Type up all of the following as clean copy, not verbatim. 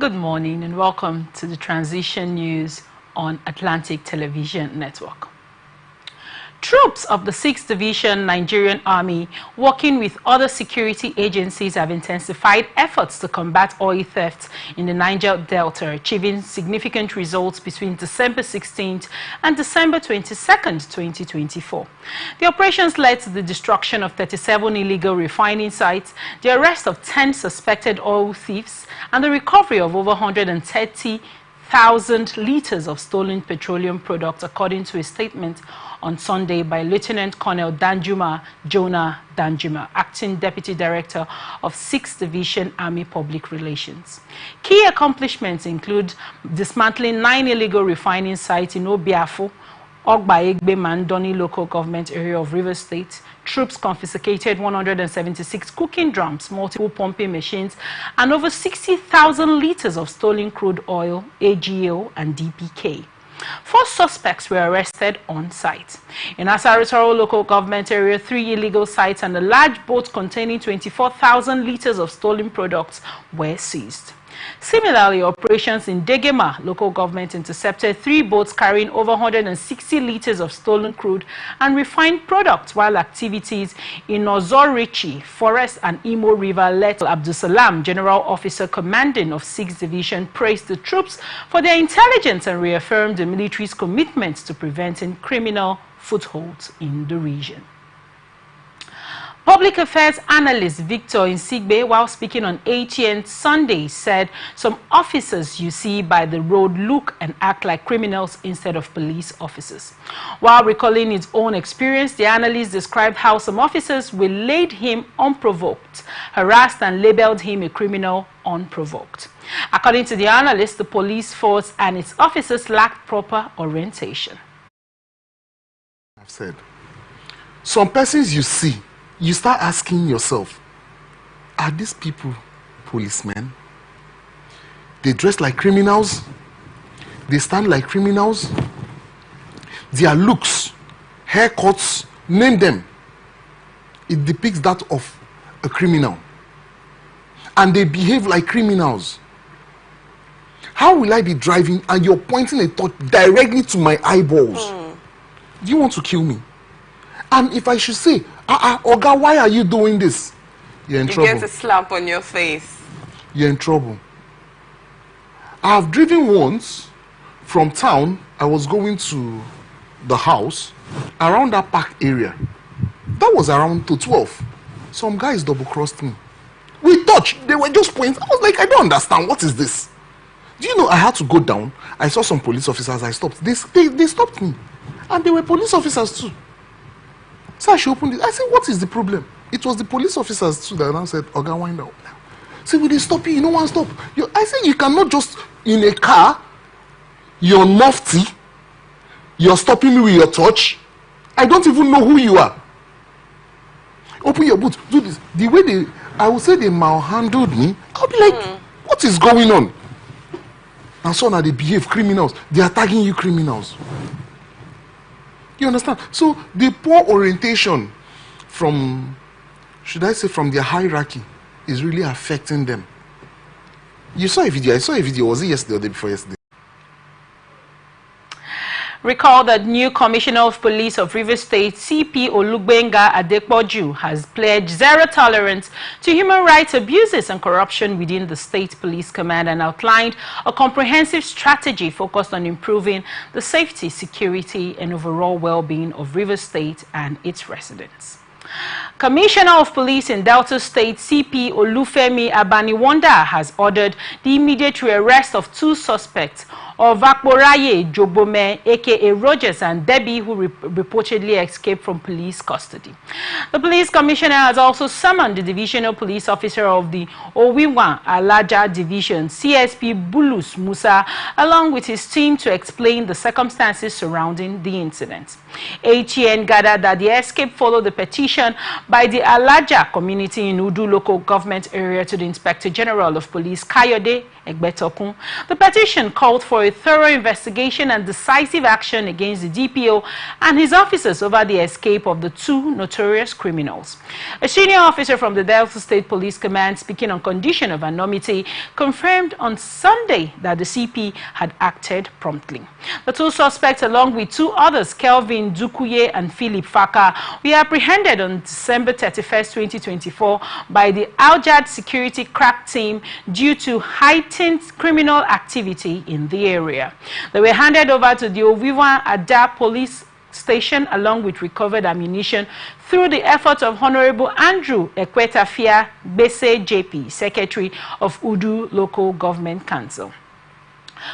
Good morning and welcome to the Transition News on Atlantic Television Network. Troops of the 6th Division Nigerian Army, working with other security agencies, have intensified efforts to combat oil theft in the Niger Delta, achieving significant results between December 16th and December 22nd, 2024. The operations led to the destruction of 37 illegal refining sites, the arrest of 10 suspected oil thieves, and the recovery of over 130,000 liters of stolen petroleum products, according to a statement on Sunday by Lieutenant Colonel Danjuma Jonah Danjuma, Acting Deputy Director of 6th Division Army Public Relations. Key accomplishments include dismantling 9 illegal refining sites in Obiafo, Ogbaegbe Mandoni local government area of Rivers State. Troops confiscated 176 cooking drums, multiple pumping machines, and over 60,000 liters of stolen crude oil, AGO, and DPK. 4 suspects were arrested on site. In Asaritoro local government area, 3 illegal sites and a large boat containing 24,000 liters of stolen products were seized. Similarly, operations in Degema local government intercepted 3 boats carrying over 160 liters of stolen crude and refined products, while activities in Ozorichi, Forest and Imo River led to Abdusalam, General Officer Commanding of 6th Division, praised the troops for their intelligence and reaffirmed the military's commitment to preventing criminal footholds in the region. Public Affairs Analyst Victor Insigbe, while speaking on ATN Sunday, said some officers you see by the road look and act like criminals instead of police officers. While recalling his own experience, the analyst described how some officers waylaid him unprovoked, harassed and labeled him a criminal unprovoked. According to the analyst, the police force and its officers lacked proper orientation. I've said, some persons you see, you start asking yourself, are these people policemen? They dress like criminals. They stand like criminals. Their looks, haircuts, name them. It depicts that of a criminal. And they behave like criminals. How will I be driving and you're pointing a torch directly to my eyeballs? Do you want to kill me? And if I should say, Oga, why are you doing this? You're in trouble. You get a slap on your face. You're in trouble. I've driven once from town. I was going to the house around that park area. That was around 12. Some guys double-crossed me. We touched. They were just pointing. I was like, I don't understand. What is this? Do you know I had to go down? I saw some police officers. I stopped. They stopped me. And they were police officers too. So I opened it. I said, what is the problem? It was the police officers too that now said, Oga, wind up. Say, will they stop you? You know one stop. I said, you cannot just, in a car, you're mufti, you're stopping me with your torch. I don't even know who you are. Open your boot, do this. The way I would say they malhandled me, I'll be like, what is going on? And so now they behave criminals. They are tagging you criminals. You understand? So the poor orientation from, should I say, from their hierarchy is really affecting them. You saw a video. I saw a video. Was it yesterday or the day before yesterday? Recall that new Commissioner of Police of Rivers State, CP Olugbenga Adepoju, has pledged zero tolerance to human rights abuses and corruption within the State Police Command and outlined a comprehensive strategy focused on improving the safety, security, and overall well-being of Rivers State and its residents. Commissioner of Police in Delta State, CP Olufemi Abaniwanda, has ordered the immediate rearrest of 2 suspects of Akboraye Jobome, aka Rogers, and Debbie, who reportedly escaped from police custody. The police commissioner has also summoned the divisional police officer of the Owiwa Alaja Division, CSP Bulus Musa, along with his team to explain the circumstances surrounding the incident. ATN gathered that the escape followed the petition by the Alaja community in Udu local government area to the Inspector General of Police, Kayode Egbetokun. The petition called for a thorough investigation and decisive action against the DPO and his officers over the escape of the two notorious criminals. A senior officer from the Delta State Police Command, speaking on condition of anonymity, confirmed on Sunday that the CP had acted promptly. The two suspects, along with two others, Kelvin Dukuye and Philip Faka, were apprehended on December 31st, 2024 by the Aljad Security Crack Team due to heightened criminal activity in the area. They were handed over to the Oviva Ada Police Station along with recovered ammunition through the efforts of Honorable Andrew Ekwetafia Bese JP, Secretary of Udu Local Government Council.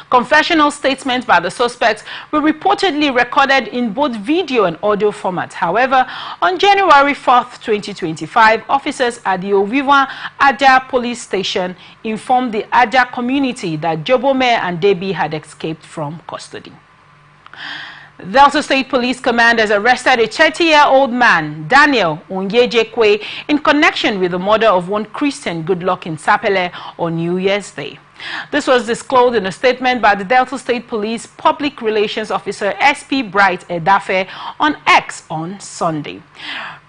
Confessional statements by the suspects were reportedly recorded in both video and audio format. However, on January 4th, 2025, officers at the Oviva Ada Police Station informed the Ada community that Jobome and Debbie had escaped from custody. Delta State Police Command has arrested a 30-year-old man, Daniel Onyejekwe, in connection with the murder of one Christian Goodluck in Sapele on New Year's Day. This was disclosed in a statement by the Delta State Police Public Relations Officer SP Bright Edafe on X on Sunday.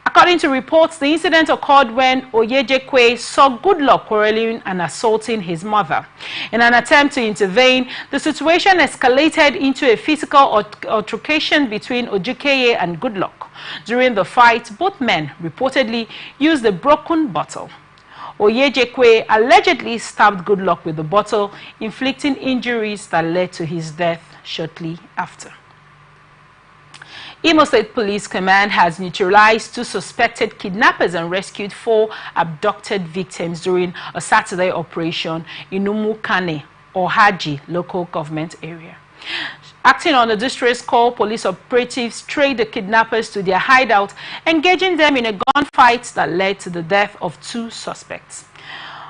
According to reports, the incident occurred when Oyejekwe saw Goodluck quarreling and assaulting his mother. In an attempt to intervene, the situation escalated into a physical altercation between Ojekeye and Goodluck. During the fight, both men reportedly used a broken bottle. Oyejekwe allegedly stabbed Goodluck with the bottle, inflicting injuries that led to his death shortly after. Imo State Police Command has neutralized two suspected kidnappers and rescued 4 abducted victims during a Saturday operation in Umukane or Haji local government area. Acting on a distress call, police operatives traced the kidnappers to their hideout, engaging them in a gunfight that led to the death of 2 suspects.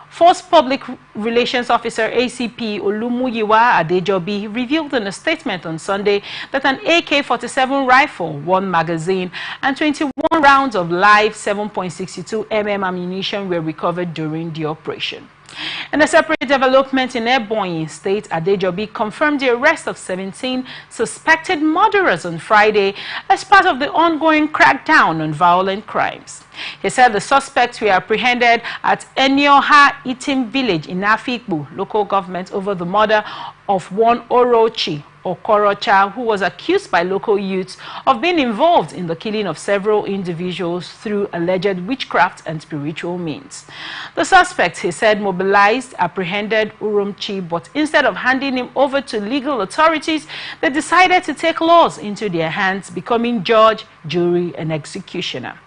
Force Public Relations Officer ACP Olumuyiwa Adejobi revealed in a statement on Sunday that an AK-47 rifle, 1 magazine, and 21 rounds of live 7.62 mm ammunition were recovered during the operation. In a separate development in Ebonyi State, Adejobi confirmed the arrest of 17 suspected murderers on Friday as part of the ongoing crackdown on violent crimes. He said the suspects were apprehended at Enioha Itim village in Afikbu local government over the murder of one Orochi Okorocha, who was accused by local youths of being involved in the killing of several individuals through alleged witchcraft and spiritual means. The suspects, he said, mobilized, apprehended Urumchi, but instead of handing him over to legal authorities, they decided to take laws into their hands, becoming judge, jury, and executioner.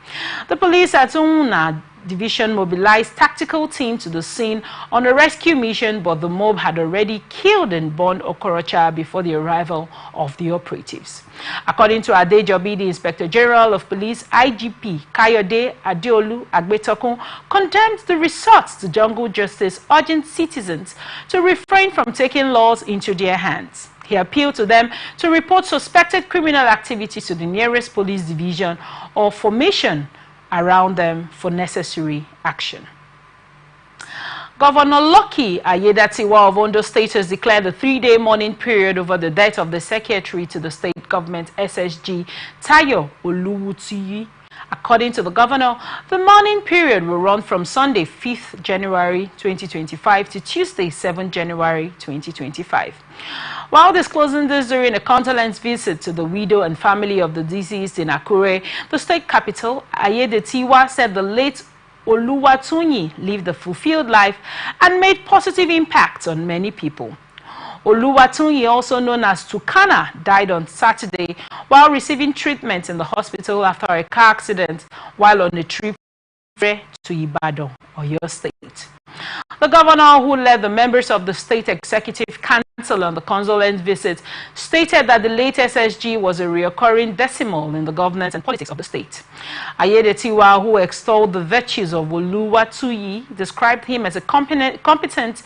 The police at Una Division mobilized tactical team to the scene on a rescue mission, but the mob had already killed and burned Okorocha before the arrival of the operatives. According to Adejobi, the Inspector General of Police, IGP Kayode Adeolu Agbetokun, condemned the resort to jungle justice, urging citizens to refrain from taking laws into their hands. He appealed to them to report suspected criminal activity to the nearest police division or formation around them for necessary action. Governor Lucky Ayedatiwa of Ondo State has declared a 3-day mourning period over the death of the secretary to the state government SSG, Tayo Oluwutuyi. According to the governor, the mourning period will run from Sunday, 5th January 2025 to Tuesday, 7th January 2025. While disclosing this during a condolence visit to the widow and family of the deceased in Akure, the state capital, Ayedatiwa said the late Oluwatunyi lived a fulfilled life and made positive impacts on many people. Oluwatunyi, also known as Tukana, died on Saturday while receiving treatment in the hospital after a car accident while on a trip to Ibadan, Oyo State. The governor, who led the members of the State Executive Council on the condolence visit, stated that the late SSG was a recurring decimal in the governance and politics of the state. Ayedatiwa, who extolled the virtues of Oluwatuyi, described him as a competent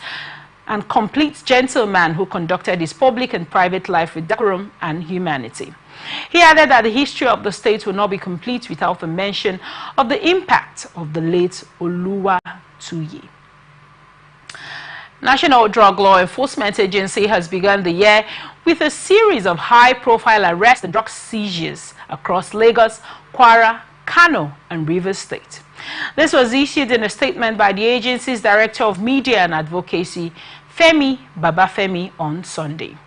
and complete gentleman who conducted his public and private life with decorum and humanity. He added that the history of the state will not be complete without the mention of the impact of the late Oluwatuyi. National Drug Law Enforcement Agency has begun the year with a series of high-profile arrests and drug seizures across Lagos, Kwara, Kano, and Rivers State. This was issued in a statement by the agency's Director of Media and Advocacy, Femi Babafemi, on Sunday.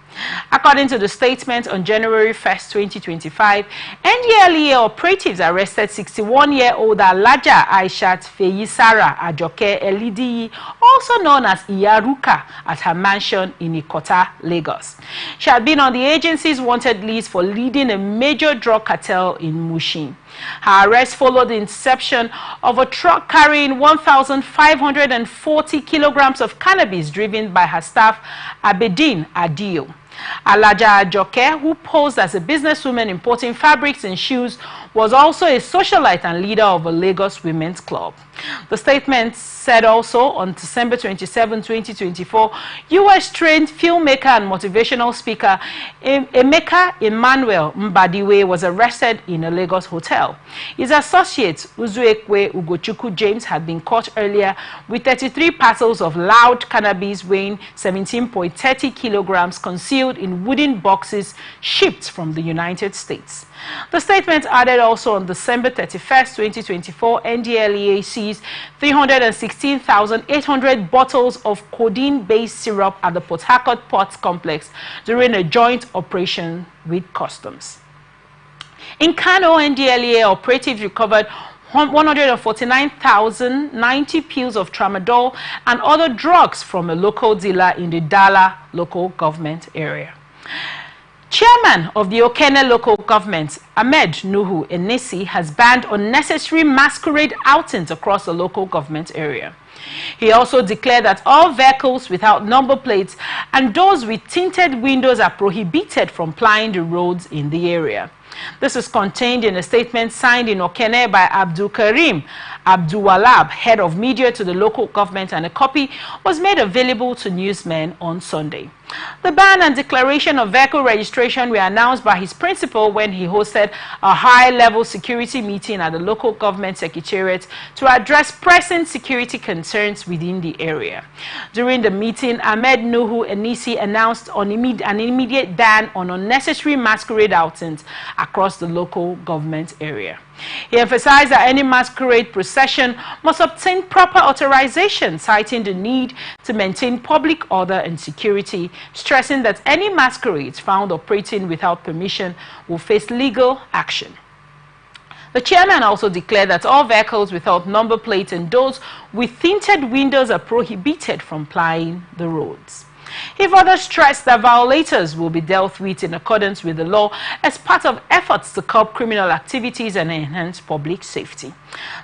According to the statement, on January 1st, 2025, NDLEA operatives arrested 61-year-old Alaja Aishat Feyisara Ajoke Elidiyi, also known as Iyaruka, at her mansion in Ikota, Lagos. She had been on the agency's wanted list for leading a major drug cartel in Mushin. Her arrest followed the interception of a truck carrying 1,540 kilograms of cannabis driven by her staff, Abedin Adio. Alaja Ajoke, who posed as a businesswoman importing fabrics and shoes, was also a socialite and leader of a Lagos women's club. The statement said also on December 27, 2024, US-trained filmmaker and motivational speaker Emeka Emmanuel Mbadiwe was arrested in a Lagos hotel. His associate Uzuekwe Ugochukwu James had been caught earlier with 33 parcels of loud cannabis weighing 17.30 kilograms concealed in wooden boxes shipped from the United States. The statement added also on December 31st, 2024, NDLEA seized 316,800 bottles of codeine-based syrup at the Port Harcourt Ports Complex during a joint operation with customs. In Kano, NDLEA operatives recovered 149,090 pills of tramadol and other drugs from a local dealer in the Dala local government area. Chairman of the Okene local government, Ahmed Nuhu Enesi, has banned unnecessary masquerade outings across the local government area. He also declared that all vehicles without number plates and those with tinted windows are prohibited from plying the roads in the area. This is contained in a statement signed in Okene by Abdul Karim Abdulwalab, head of media to the local government, and a copy was made available to newsmen on Sunday. The ban and declaration of vehicle registration were announced by his principal when he hosted a high-level security meeting at the local government secretariat to address pressing security concerns within the area. During the meeting, Ahmed Nuhu Enisi announced an immediate ban on unnecessary masquerade outings across the local government area. He emphasized that any masquerade procession must obtain proper authorization, citing the need to maintain public order and security, stressing that any masquerades found operating without permission will face legal action. The chairman also declared that all vehicles without number plates and those with tinted windows are prohibited from plying the roads. He further stressed that violators will be dealt with in accordance with the law as part of efforts to curb criminal activities and enhance public safety.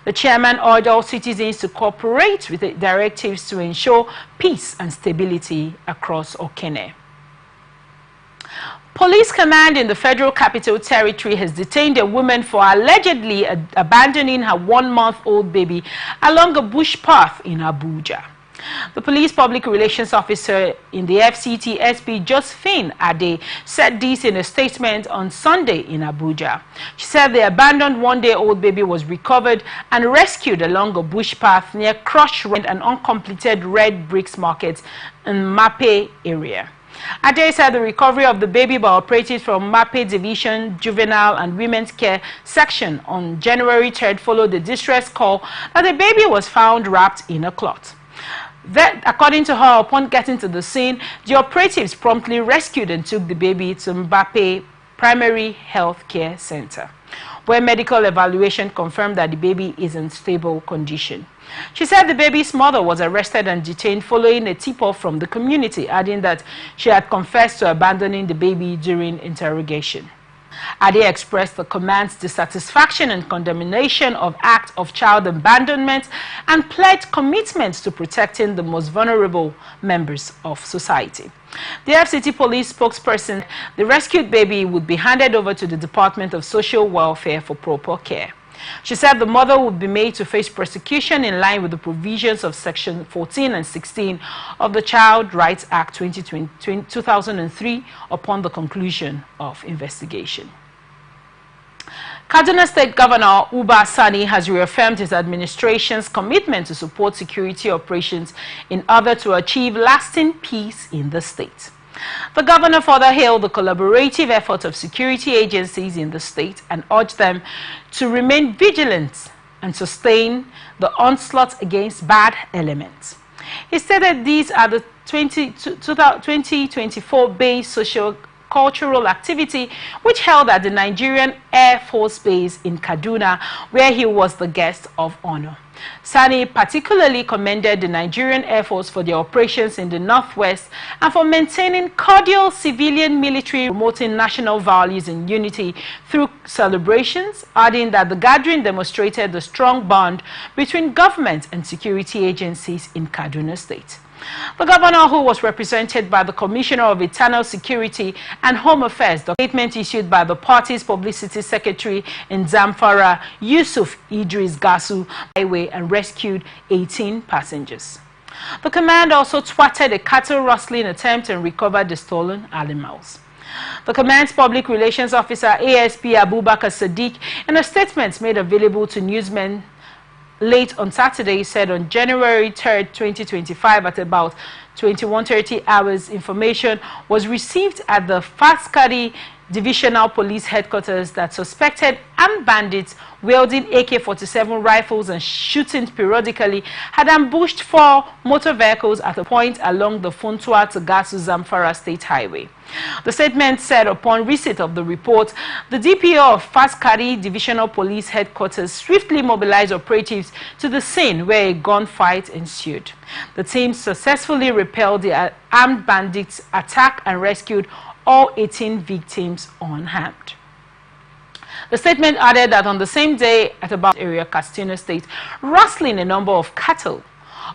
The chairman urged all citizens to cooperate with the directives to ensure peace and stability across Okene. Police command in the Federal Capital Territory has detained a woman for allegedly abandoning her one-month-old baby along a bush path in Abuja. The police public relations officer in the FCT, SP Josephine Ade, said this in a statement on Sunday in Abuja. She said the abandoned one-day-old baby was recovered and rescued along a bush path near Crush Rent and uncompleted Red Bricks Market in Mape area. Ade said the recovery of the baby by operatives from Mape Division, Juvenile and Women's Care Section on January 3rd followed the distress call that the baby was found wrapped in a cloth. That, according to her, upon getting to the scene, the operatives promptly rescued and took the baby to Mbappe Primary Health Care Center, where medical evaluation confirmed that the baby is in stable condition. She said the baby's mother was arrested and detained following a tip-off from the community, adding that she had confessed to abandoning the baby during interrogation. Ade expressed the command's dissatisfaction and condemnation of acts of child abandonment and pledged commitment to protecting the most vulnerable members of society. The FCT police spokesperson, the rescued baby would be handed over to the Department of Social Welfare for proper care. She said the mother would be made to face prosecution in line with the provisions of Section 14 and 16 of the Child Rights Act 2003 upon the conclusion of investigation. Kaduna State Governor Uba Sani has reaffirmed his administration's commitment to support security operations in order to achieve lasting peace in the state. The governor further hailed the collaborative efforts of security agencies in the state and urged them to remain vigilant and sustain the onslaught against bad elements. He stated these are the 2024 Base Socio-Cultural Activity, which held at the Nigerian Air Force Base in Kaduna, where he was the guest of honor. Sani particularly commended the Nigerian Air Force for their operations in the Northwest and for maintaining cordial civilian-military, promoting national values and unity through celebrations, adding that the gathering demonstrated the strong bond between government and security agencies in Kaduna State. The governor, who was represented by the Commissioner of Internal Security and Home Affairs, the statement issued by the party's publicity secretary in Zamfara, Yusuf Idris Gasu, highway and rescued 18 passengers. The command also thwarted a cattle rustling attempt and recovered the stolen animals. The command's public relations officer, ASP Abubakar Sadiq, in a statement made available to newsmen late on Saturday, said on January 3rd, 2025, at about 21:30 hours, information was received at the Faskari Divisional Police Headquarters that suspected armed bandits wielding AK-47 rifles and shooting periodically had ambushed 4 motor vehicles at a point along the Funtua to Gasu Zamfara State Highway. The statement said upon receipt of the report, the DPO of Faskari Divisional Police Headquarters swiftly mobilized operatives to the scene where a gunfight ensued. The team successfully repelled the armed bandits' attack and rescued all 18 victims unharmed. The statement added that on the same day at about area Katsina State, rustling a number of cattle.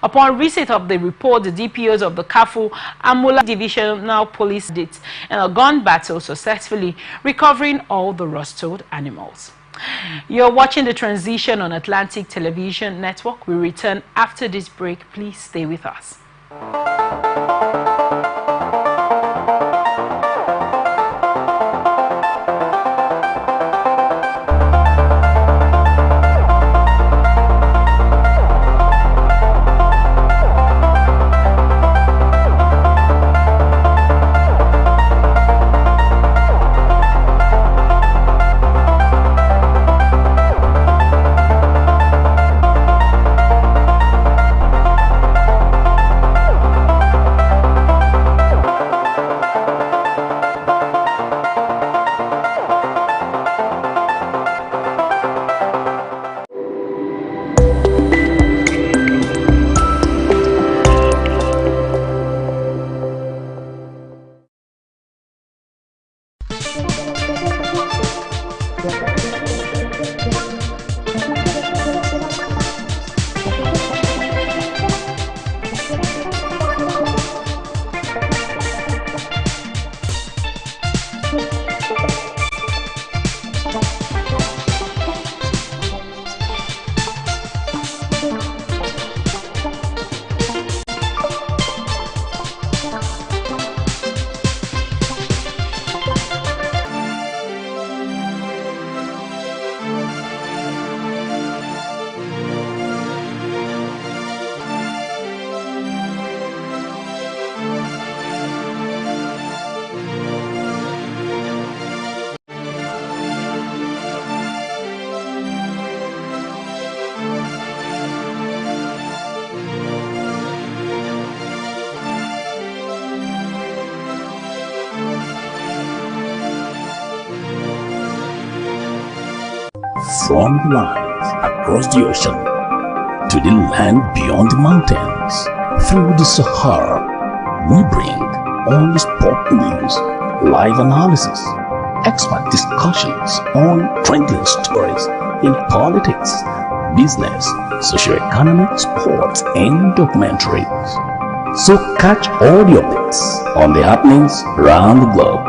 Upon receipt of the report, the DPOs of the Kafu and Mula Divisional Police did in a gun battle, successfully recovering all the rustled animals. You're watching The Transition on Atlantic Television Network. We return after this break. Please stay with us. From the lines across the ocean to the land beyond the mountains, through the Sahara, we bring all the sport news, live analysis, expert discussions on trending stories in politics, business, socio-economic, sports, and documentaries. So catch all the updates on the happenings around the globe.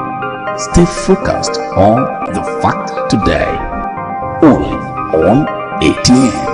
Stay focused on the fact today, only on ATN.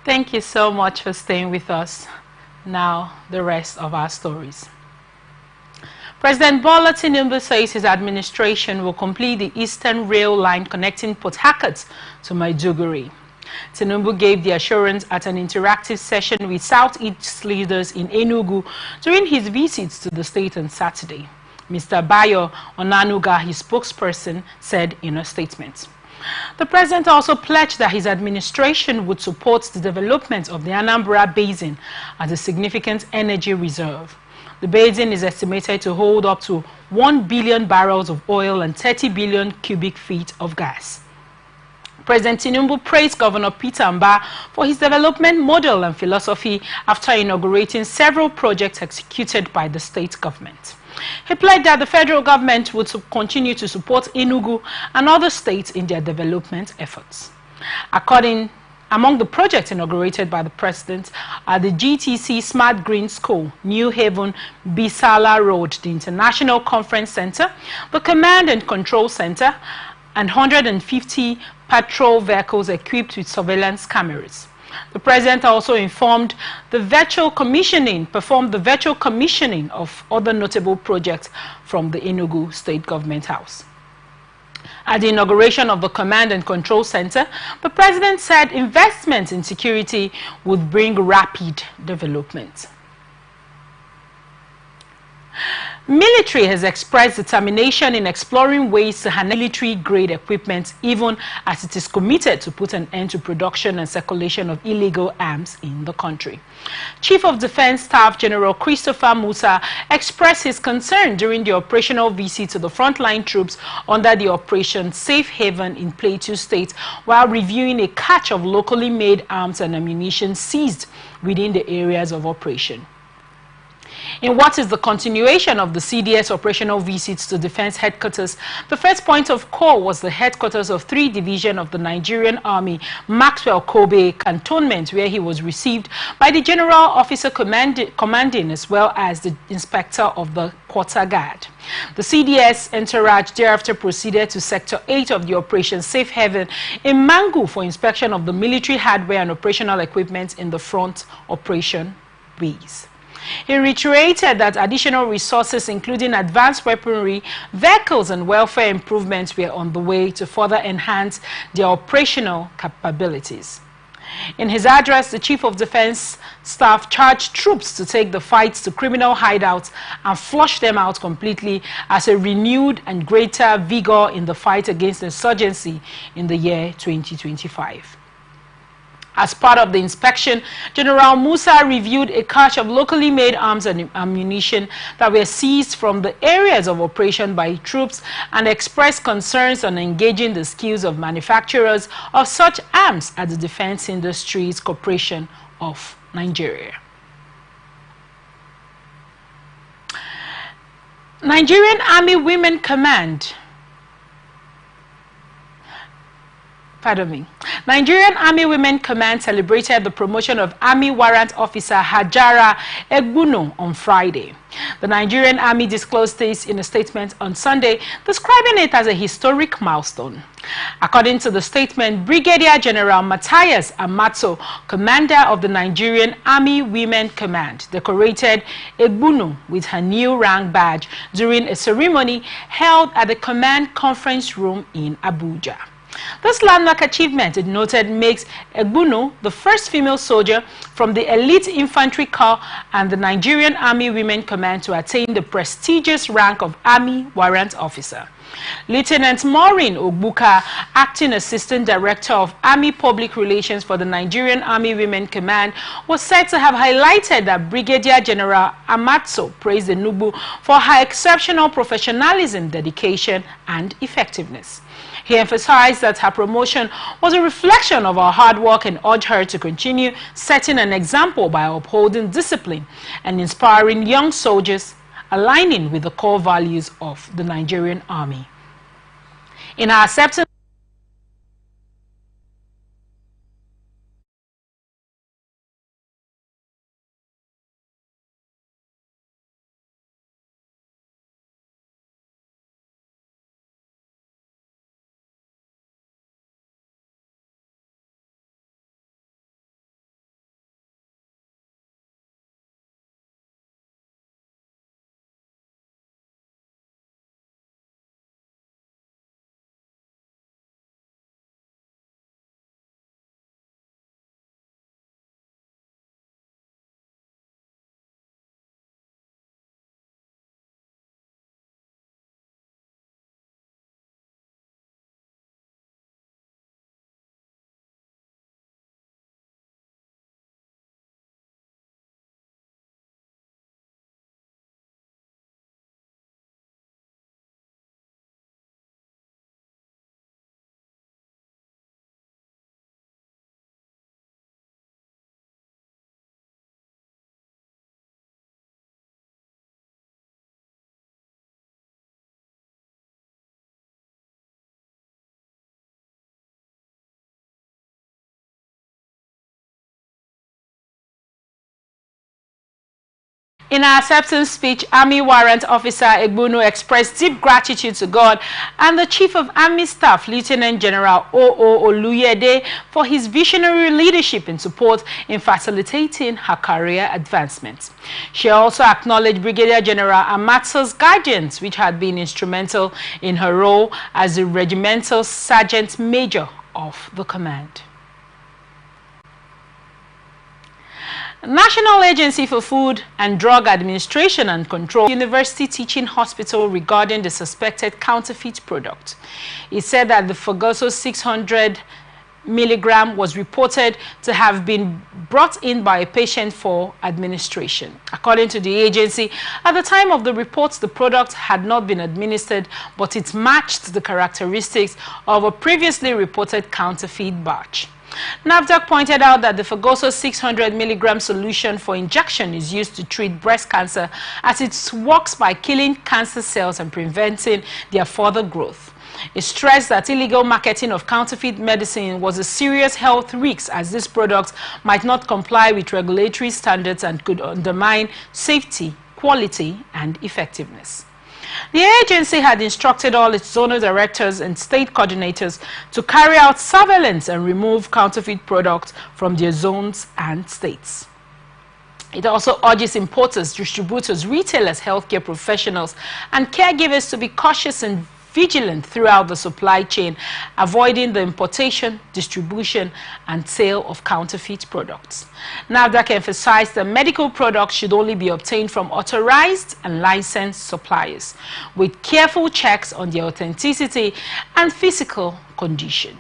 Thank you so much for staying with us. Now, the rest of our stories. President Bola Tinubu says his administration will complete the Eastern Rail line connecting Port Harcourt to Maiduguri. Tinubu gave the assurance at an interactive session with Southeast leaders in Enugu during his visits to the state on Saturday. Mr. Bayo Onanuga, his spokesperson, said in a statement. The president also pledged that his administration would support the development of the Anambra Basin as a significant energy reserve. The basin is estimated to hold up to 1 billion barrels of oil and 30 billion cubic feet of gas. President Tinubu praised Governor Peter Mba for his development model and philosophy after inaugurating several projects executed by the state government. He pledged that the federal government would continue to support Enugu and other states in their development efforts. Among the projects inaugurated by the president are the GTC Smart Green School, New Haven, Bisala Road, the International Conference Center, the Command and Control Center, and 150 patrol vehicles equipped with surveillance cameras. The president also performed the virtual commissioning of other notable projects from the Enugu State Government House. At the inauguration of the Command and Control Center, the president said investment in security would bring rapid development. Military has expressed determination in exploring ways to harness military-grade equipment, even as it is committed to put an end to production and circulation of illegal arms in the country. Chief of Defense Staff General Christopher Musa expressed his concern during the operational visit to the frontline troops under the Operation Safe Haven in Plateau State, while reviewing a cache of locally made arms and ammunition seized within the areas of operation. In what is the continuation of the CDS operational visits to defense headquarters, the first point of call was the headquarters of 3 Division of the Nigerian Army, Maxwell Kobe Cantonment, where he was received by the General Officer commanding as well as the Inspector of the Quarter Guard. The CDS entourage thereafter proceeded to Sector 8 of the Operation Safe Haven in Mangu for inspection of the military hardware and operational equipment in the front operation base. He reiterated that additional resources, including advanced weaponry, vehicles, and welfare improvements, were on the way to further enhance their operational capabilities. In his address, the Chief of Defense Staff charged troops to take the fight to criminal hideouts and flush them out completely as a renewed and greater vigor in the fight against insurgency in the year 2025. As part of the inspection, General Musa reviewed a cache of locally made arms and ammunition that were seized from the areas of operation by troops and expressed concerns on engaging the skills of manufacturers of such arms at the Defense Industries Corporation of Nigeria. Nigerian Army Women Command Nigerian Army Women Command celebrated the promotion of Army Warrant Officer Hajara Egbuno on Friday. The Nigerian Army disclosed this in a statement on Sunday, describing it as a historic milestone. According to the statement, Brigadier General Matthias Amato, commander of the Nigerian Army Women Command, decorated Egbuno with her new rank badge during a ceremony held at the command conference room in Abuja. This landmark achievement, it noted, makes Egbuno the first female soldier from the elite infantry corps and the Nigerian Army Women Command to attain the prestigious rank of Army Warrant Officer. Lieutenant Maureen Ogbuka, Acting Assistant Director of Army Public Relations for the Nigerian Army Women Command, was said to have highlighted that Brigadier General Amatso praised Enugu for her exceptional professionalism, dedication, and effectiveness. He emphasized that her promotion was a reflection of her hard work and urged her to continue setting an example by upholding discipline and inspiring young soldiers, aligning with the core values of the Nigerian Army. In her acceptance In her acceptance speech, Army Warrant Officer Egbunu expressed deep gratitude to God and the Chief of Army Staff, Lieutenant General O.O. Oluyede, for his visionary leadership and support in facilitating her career advancement. She also acknowledged Brigadier General Amatso's guidance, which had been instrumental in her role as the Regimental Sergeant Major of the command. National Agency for Food and Drug Administration and Control University Teaching Hospital regarding the suspected counterfeit product. It said that the Fogoso 600 milligram was reported to have been brought in by a patient for administration. According to the agency, at the time of the reports, the product had not been administered, but it matched the characteristics of a previously reported counterfeit batch. NAFDAC pointed out that the Fogoso 600 milligram solution for injection is used to treat breast cancer, as it works by killing cancer cells and preventing their further growth. It stressed that illegal marketing of counterfeit medicine was a serious health risk, as this product might not comply with regulatory standards and could undermine safety, quality, and effectiveness. The agency had instructed all its zonal directors and state coordinators to carry out surveillance and remove counterfeit products from their zones and states. It also urges importers, distributors, retailers, healthcare professionals, and caregivers to be cautious and vigilant throughout the supply chain, avoiding the importation, distribution, and sale of counterfeit products. NAFDAC emphasized that medical products should only be obtained from authorized and licensed suppliers, with careful checks on their authenticity and physical condition.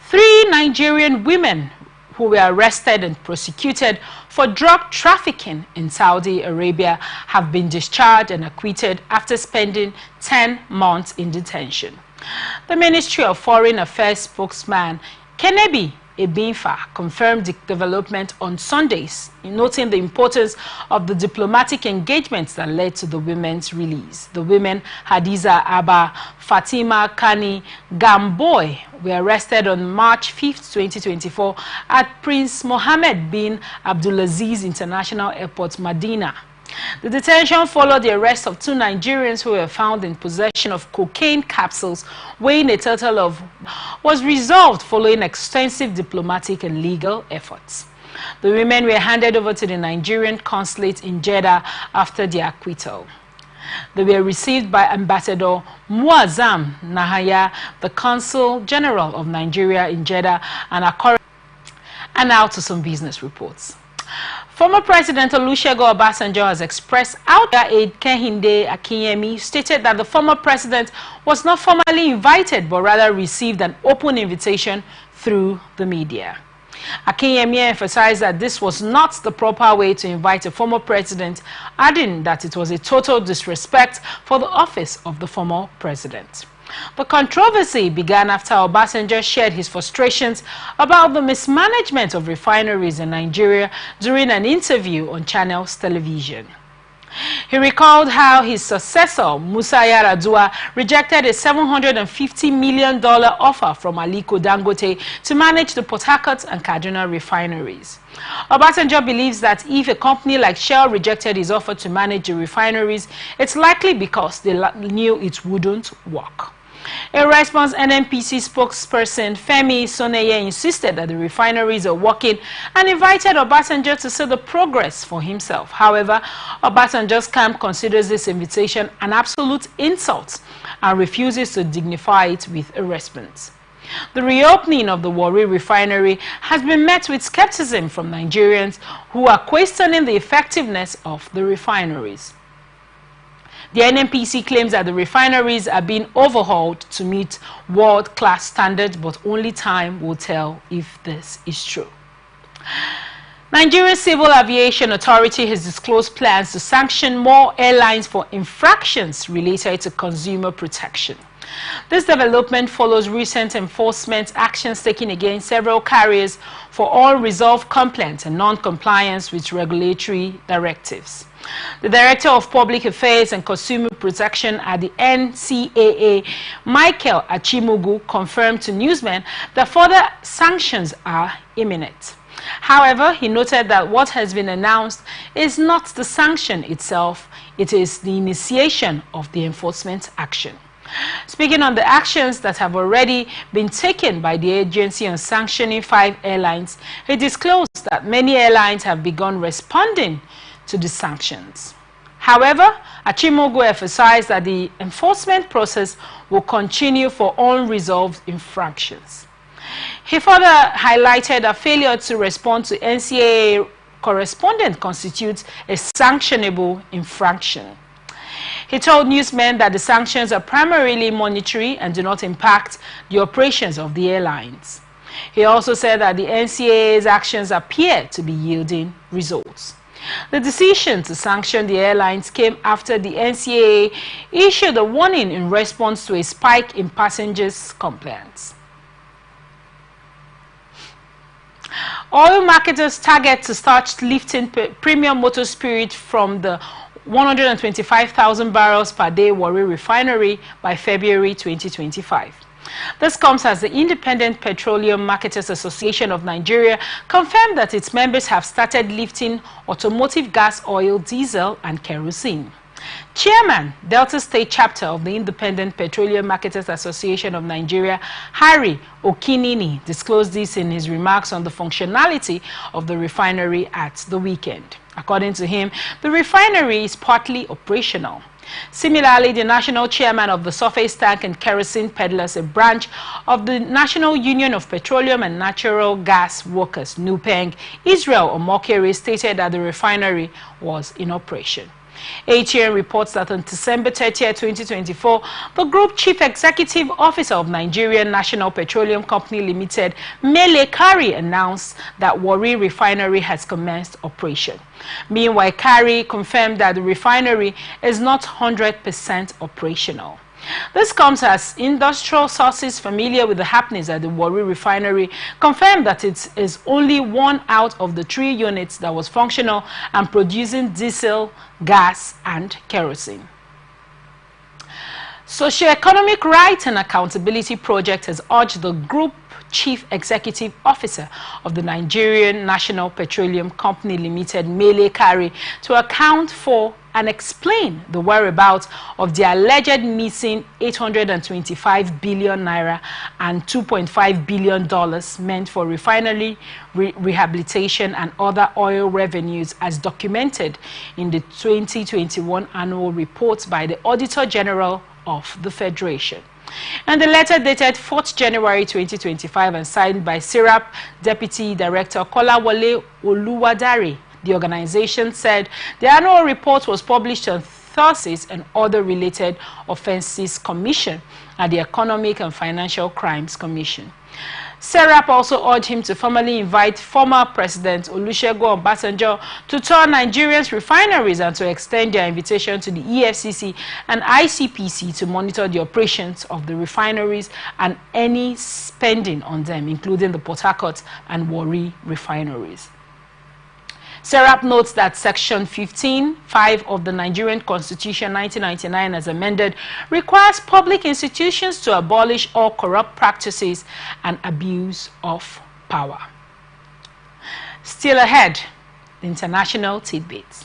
3 Nigerian women who were arrested and prosecuted for drug trafficking in Saudi Arabia have been discharged and acquitted after spending 10 months in detention. The Ministry of Foreign Affairs spokesman Kenebi Ebinfa confirmed the development on Sundays, noting the importance of the diplomatic engagements that led to the women's release. The women, Hadiza Abba, Fatima Kani, Gamboy, were arrested on March 5, 2024 at Prince Mohammed bin Abdulaziz International Airport, Medina. The detention followed the arrest of 2 Nigerians who were found in possession of cocaine capsules weighing a total of was resolved following extensive diplomatic and legal efforts. The women were handed over to the Nigerian consulate in Jeddah after their acquittal. They were received by Ambassador Muazzam Nahaya, the Consul General of Nigeria in Jeddah, and now to some business reports. Former President Olusegun Obasanjo has expressed outright aide Kehinde Akinyemi stated that the former president was not formally invited but rather received an open invitation through the media. Akinyemi emphasized that this was not the proper way to invite a former president, adding that it was a total disrespect for the office of the former president. The controversy began after Obasanjo shared his frustrations about the mismanagement of refineries in Nigeria during an interview on Channels Television. He recalled how his successor, Musa Yar'Adua, rejected a $750 million offer from Aliko Dangote to manage the Port Harcourt and Kaduna refineries. Obasanjo believes that if a company like Shell rejected his offer to manage the refineries, it's likely because they knew it wouldn't work. In response, NNPC spokesperson Femi Soneye insisted that the refineries are working and invited Obasanjo to see the progress for himself. However, Obasanjo's camp considers this invitation an absolute insult and refuses to dignify it with a response. The reopening of the Warri refinery has been met with skepticism from Nigerians who are questioning the effectiveness of the refineries. The NNPC claims that the refineries are being overhauled to meet world-class standards, but only time will tell if this is true. Nigerian Civil Aviation Authority has disclosed plans to sanction more airlines for infractions related to consumer protection. This development follows recent enforcement actions taken against several carriers for unresolved complaints and non-compliance with regulatory directives. The Director of Public Affairs and Consumer Protection at the NCAA, Michael Achimugu, confirmed to newsmen that further sanctions are imminent. However, he noted that what has been announced is not the sanction itself, it is the initiation of the enforcement action. Speaking on the actions that have already been taken by the agency on sanctioning 5 airlines, he disclosed that many airlines have begun responding to the sanctions. However, Achimogo emphasized that the enforcement process will continue for unresolved infractions. He further highlighted that failure to respond to NCAA correspondence constitutes a sanctionable infraction. He told newsmen that the sanctions are primarily monetary and do not impact the operations of the airlines. He also said that the NCAA's actions appear to be yielding results. The decision to sanction the airlines came after the NCAA issued a warning in response to a spike in passengers' complaints. Oil marketers target to start lifting premium motor spirit from the 125,000 barrels per day Warri refinery by February 2025. This comes as the Independent Petroleum Marketers Association of Nigeria confirmed that its members have started lifting automotive gas, oil, diesel, and kerosene. Chairman, Delta State Chapter of the Independent Petroleum Marketers Association of Nigeria, Harry Okinini, disclosed this in his remarks on the functionality of the refinery at the weekend. According to him, the refinery is partly operational. Similarly, the national chairman of the Surface Tank and Kerosene Peddlers, a branch of the National Union of Petroleum and Natural Gas Workers, NUPENG, Israel Omokere, stated that the refinery was in operation. ATN reports that on December 30, 2024, the Group Chief Executive Officer of Nigerian National Petroleum Company Limited, Mele Kari, announced that Warri Refinery has commenced operation. Meanwhile, Kari confirmed that the refinery is not 100% operational. This comes as industrial sources familiar with the happenings at the Warri Refinery confirmed that it is only 1 out of the 3 units that was functional and producing diesel, gas, and kerosene. Socioeconomic Rights and Accountability Project has urged the Group Chief Executive Officer of the Nigerian National Petroleum Company Limited, Mele Kari, to account for and explain the whereabouts of the alleged missing 825 billion naira and $2.5 billion meant for refinery rehabilitation and other oil revenues as documented in the 2021 annual report by the Auditor General of the Federation. And the letter dated 4th January 2025 and signed by SIRAP Deputy Director Kolawole Oluwadare. The organization said the annual report was published on Thursdays and Other Related Offences Commission and the Economic and Financial Crimes Commission. SERAP also urged him to formally invite former President Olusegun Obasanjo to tour Nigeria's refineries and to extend their invitation to the EFCC and ICPC to monitor the operations of the refineries and any spending on them, including the Port Harcourt and Warri refineries. SERAP notes that Section 15(5) of the Nigerian Constitution 1999 as amended requires public institutions to abolish all corrupt practices and abuse of power. Still ahead, international tidbits.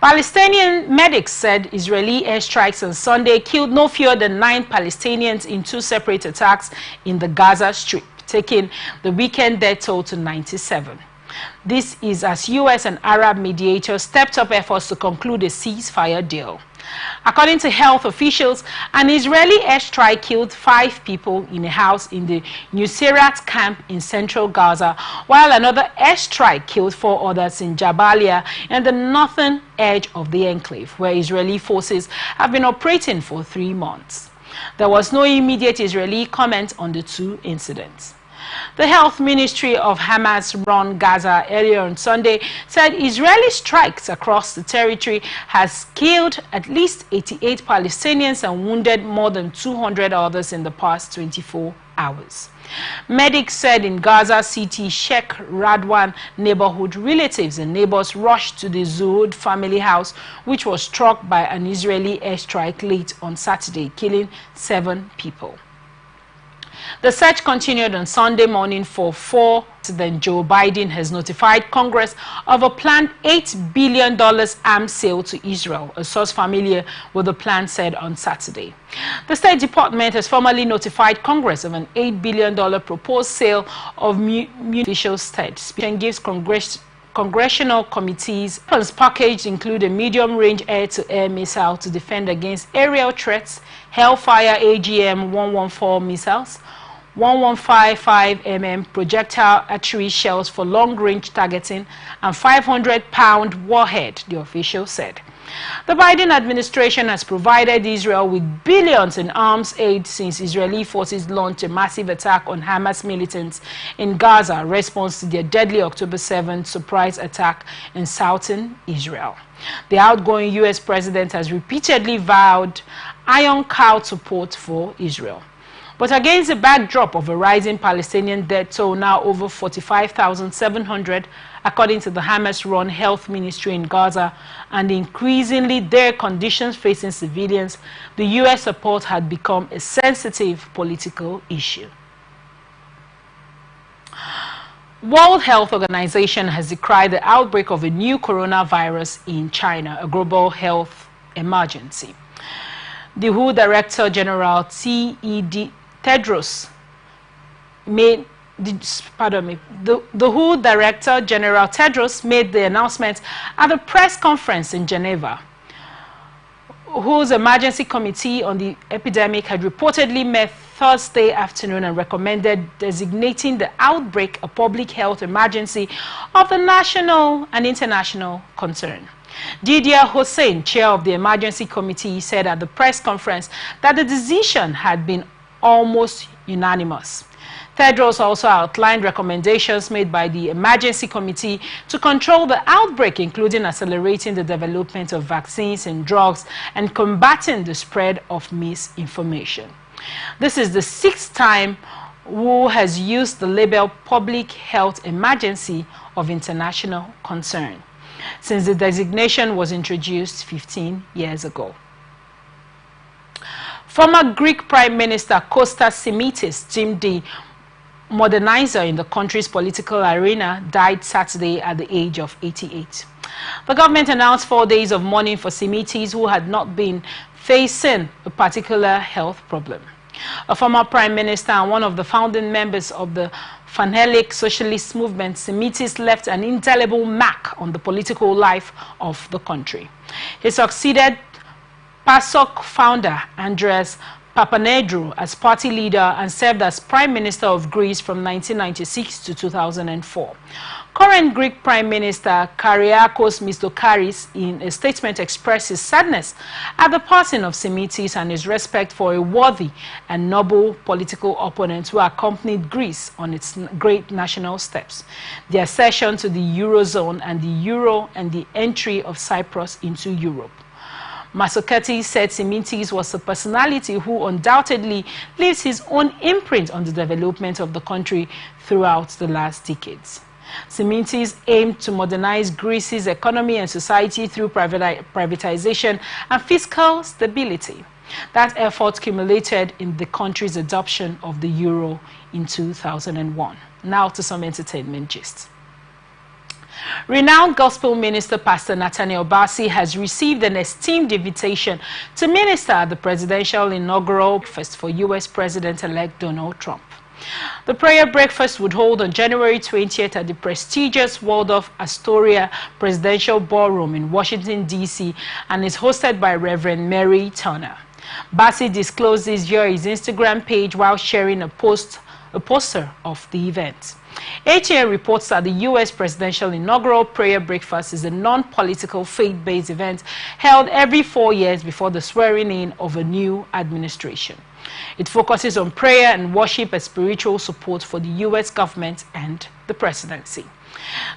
Palestinian medics said Israeli airstrikes on Sunday killed no fewer than 9 Palestinians in 2 separate attacks in the Gaza Strip, taking the weekend death toll to 97. This is as U.S. and Arab mediators stepped up efforts to conclude a ceasefire deal. According to health officials, an Israeli airstrike killed 5 people in a house in the Nuseirat camp in central Gaza, while another airstrike killed 4 others in Jabalia and the northern edge of the enclave, where Israeli forces have been operating for 3 months. There was no immediate Israeli comment on the 2 incidents. The health ministry of Hamas-run Gaza earlier on Sunday said Israeli strikes across the territory has killed at least 88 Palestinians and wounded more than 200 others in the past 24 hours. Medics said in Gaza City Sheikh Radwan neighborhood, relatives and neighbors rushed to the Zoud family house, which was struck by an Israeli airstrike late on Saturday, killing 7 people. The search continued on Sunday morning for four. President Joe Biden has notified Congress of a planned $8 billion arms sale to Israel, a source familiar with the plan said on Saturday. The State Department has formally notified Congress of an $8 billion proposed sale of official states and gives congressional committees. Weapons packaged include a medium-range air-to-air missile to defend against aerial threats, Hellfire AGM-114 missiles, 1155 mm projectile artillery shells for long-range targeting, and 500-pound warhead, the official said. The Biden administration has provided Israel with billions in arms aid since Israeli forces launched a massive attack on Hamas militants in Gaza in response to their deadly October 7th surprise attack in southern Israel. The outgoing U.S. president has repeatedly vowed iron-clad support for Israel. But against the backdrop of a rising Palestinian death toll, now over 45,700, according to the Hamas-run health ministry in Gaza, and increasingly their conditions facing civilians, the U.S. support had become a sensitive political issue. World Health Organization has decried the outbreak of a new coronavirus in China, a global health emergency. The WHO Director General Tedros made the WHO Director General Tedros made the announcement at a press conference in Geneva. WHO's emergency committee on the epidemic had reportedly met Thursday afternoon and recommended designating the outbreak a public health emergency of the national and international concern. Didier Hussein, chair of the emergency committee, said at the press conference that the decision had been almost unanimous. Tedros also outlined recommendations made by the emergency committee to control the outbreak, including accelerating the development of vaccines and drugs and combating the spread of misinformation. This is the sixth time WHO has used the label public health emergency of international concern since the designation was introduced 15 years ago. Former Greek Prime Minister Kostas Simitis, deemed the modernizer in the country's political arena, died Saturday at the age of 88. The government announced 4 days of mourning for Simitis, who had not been facing a particular health problem. A former prime minister and one of the founding members of the Fanhelic socialist movement, Simitis left an indelible mark on the political life of the country. He succeeded PASOK founder Andreas Papanedrou as party leader and served as Prime Minister of Greece from 1996 to 2004. Current Greek Prime Minister Kyriakos Mitsotakis, in a statement, expressed his sadness at the passing of Simitis and his respect for a worthy and noble political opponent who accompanied Greece on its great national steps, the accession to the Eurozone and the Euro, and the entry of Cyprus into Europe. Mitsotakis said Simitis was a personality who undoubtedly leaves his own imprint on the development of the country throughout the last decades. Simitis aimed to modernize Greece's economy and society through privatization and fiscal stability. That effort culminated in the country's adoption of the euro in 2001. Now to some entertainment gist. Renowned gospel minister Pastor Nathaniel Bassey has received an esteemed invitation to minister at the presidential inaugural breakfast for U.S. President-elect Donald Trump. The prayer breakfast would hold on January 20th at the prestigious Waldorf Astoria Presidential Ballroom in Washington, D.C. and is hosted by Reverend Mary Turner. Bassey disclosed this via his Instagram page while sharing a poster of the event. ATN reports that the U.S. Presidential Inaugural Prayer Breakfast is a non-political, faith-based event held every 4 years before the swearing-in of a new administration. It focuses on prayer and worship and spiritual support for the U.S. government and the presidency.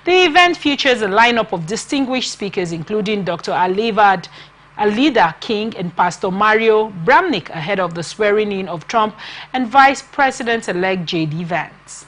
The event features a lineup of distinguished speakers, including Dr. Alida King and Pastor Mario Bramnick, ahead of the swearing-in of Trump and Vice President-elect J.D. Vance.